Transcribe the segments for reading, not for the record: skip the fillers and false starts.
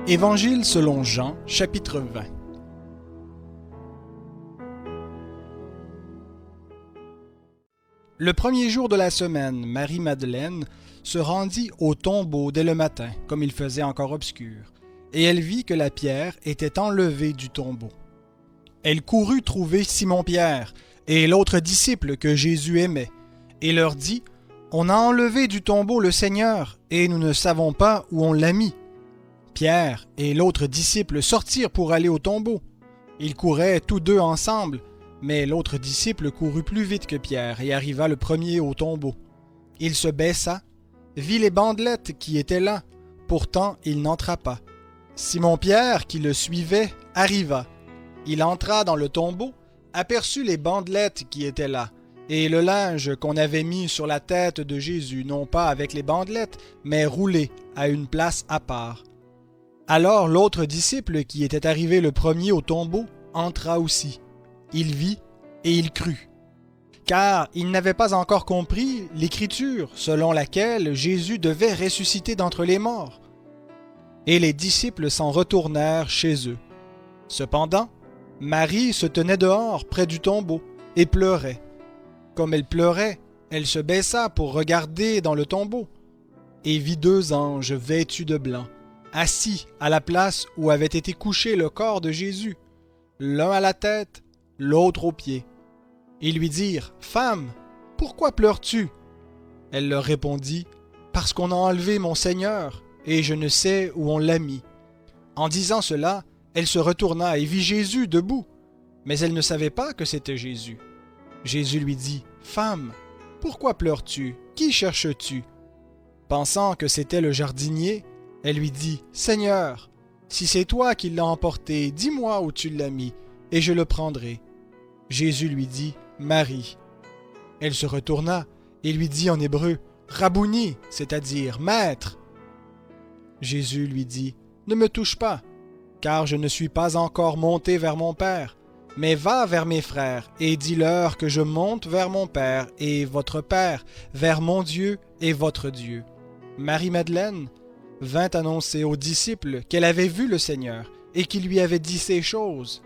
Évangile selon Jean, chapitre 20. Le premier jour de la semaine, Marie-Madeleine se rendit au tombeau dès le matin, comme il faisait encore obscur, et elle vit que la pierre était enlevée du tombeau. Elle courut trouver Simon-Pierre et l'autre disciple que Jésus aimait, et leur dit : « On a enlevé du tombeau le Seigneur, et nous ne savons pas où on l'a mis. » Pierre et l'autre disciple sortirent pour aller au tombeau. Ils couraient tous deux ensemble, mais l'autre disciple courut plus vite que Pierre et arriva le premier au tombeau. Il se baissa, vit les bandelettes qui étaient là, pourtant il n'entra pas. Simon-Pierre, qui le suivait, arriva. Il entra dans le tombeau, aperçut les bandelettes qui étaient là, et le linge qu'on avait mis sur la tête de Jésus, non pas avec les bandelettes, mais roulé à une place à part. Alors l'autre disciple, qui était arrivé le premier au tombeau, entra aussi. Il vit et il crut. Car il n'avait pas encore compris l'écriture selon laquelle Jésus devait ressusciter d'entre les morts. Et les disciples s'en retournèrent chez eux. Cependant, Marie se tenait dehors près du tombeau et pleurait. Comme elle pleurait, elle se baissa pour regarder dans le tombeau et vit deux anges vêtus de blanc, assis à la place où avait été couché le corps de Jésus, l'un à la tête, l'autre aux pieds. Ils lui dirent : « Femme, pourquoi pleures-tu » Elle leur répondit : « Parce qu'on a enlevé mon Seigneur, et je ne sais où on l'a mis. » En disant cela, elle se retourna et vit Jésus debout, mais elle ne savait pas que c'était Jésus. Jésus lui dit : « Femme, pourquoi pleures-tu ? Qui cherches-tu » Pensant que c'était le jardinier, elle lui dit : « Seigneur, si c'est toi qui l'as emporté, dis-moi où tu l'as mis, et je le prendrai. » Jésus lui dit : « Marie. » Elle se retourna et lui dit en hébreu : « Rabouni », c'est-à-dire « Maître ». Jésus lui dit : « Ne me touche pas, car je ne suis pas encore monté vers mon Père, mais va vers mes frères et dis-leur que je monte vers mon Père et votre Père, vers mon Dieu et votre Dieu. » Marie-Madeleine vint annoncer aux disciples qu'elle avait vu le Seigneur et qu'il lui avait dit ces choses.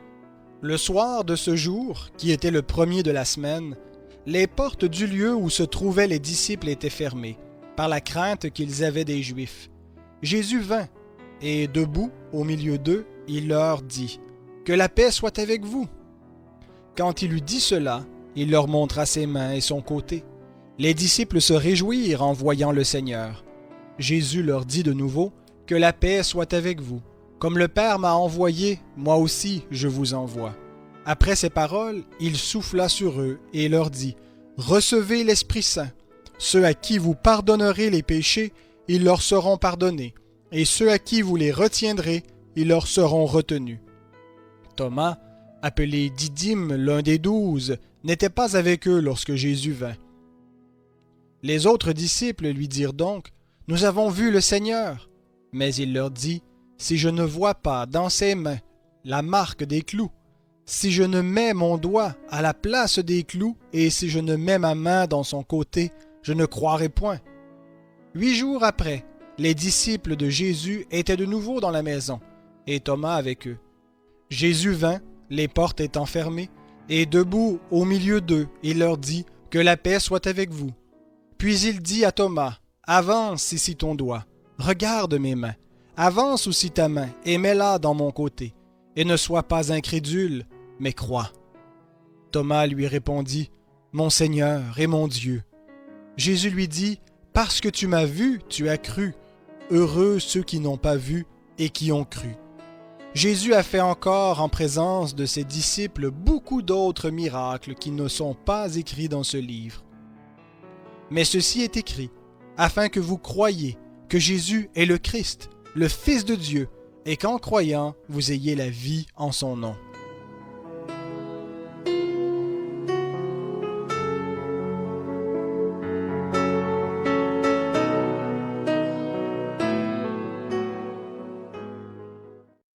Le soir de ce jour, qui était le premier de la semaine, les portes du lieu où se trouvaient les disciples étaient fermées, par la crainte qu'ils avaient des Juifs. Jésus vint, et debout au milieu d'eux, il leur dit : « Que la paix soit avec vous. » Quand il eut dit cela, il leur montra ses mains et son côté. Les disciples se réjouirent en voyant le Seigneur. Jésus leur dit de nouveau : « Que la paix soit avec vous. Comme le Père m'a envoyé, moi aussi je vous envoie. » Après ces paroles, il souffla sur eux et leur dit : « Recevez l'Esprit Saint. Ceux à qui vous pardonnerez les péchés, ils leur seront pardonnés, et ceux à qui vous les retiendrez, ils leur seront retenus. » Thomas, appelé Didyme, l'un des 12, n'était pas avec eux lorsque Jésus vint. Les autres disciples lui dirent donc : « Nous avons vu le Seigneur. » Mais il leur dit : « Si je ne vois pas dans ses mains la marque des clous, si je ne mets mon doigt à la place des clous, et si je ne mets ma main dans son côté, je ne croirai point. » 8 jours après, les disciples de Jésus étaient de nouveau dans la maison, et Thomas avec eux. Jésus vint, les portes étant fermées, et debout au milieu d'eux, il leur dit : « Que la paix soit avec vous. » Puis il dit à Thomas : « Avance ici ton doigt, regarde mes mains, avance aussi ta main et mets-la dans mon côté, et ne sois pas incrédule, mais crois. » Thomas lui répondit : « Mon Seigneur et mon Dieu. » Jésus lui dit : « Parce que tu m'as vu, tu as cru. Heureux ceux qui n'ont pas vu et qui ont cru. » Jésus a fait encore en présence de ses disciples beaucoup d'autres miracles qui ne sont pas écrits dans ce livre. Mais ceci est écrit, afin que vous croyiez que Jésus est le Christ, le Fils de Dieu, et qu'en croyant, vous ayez la vie en son nom.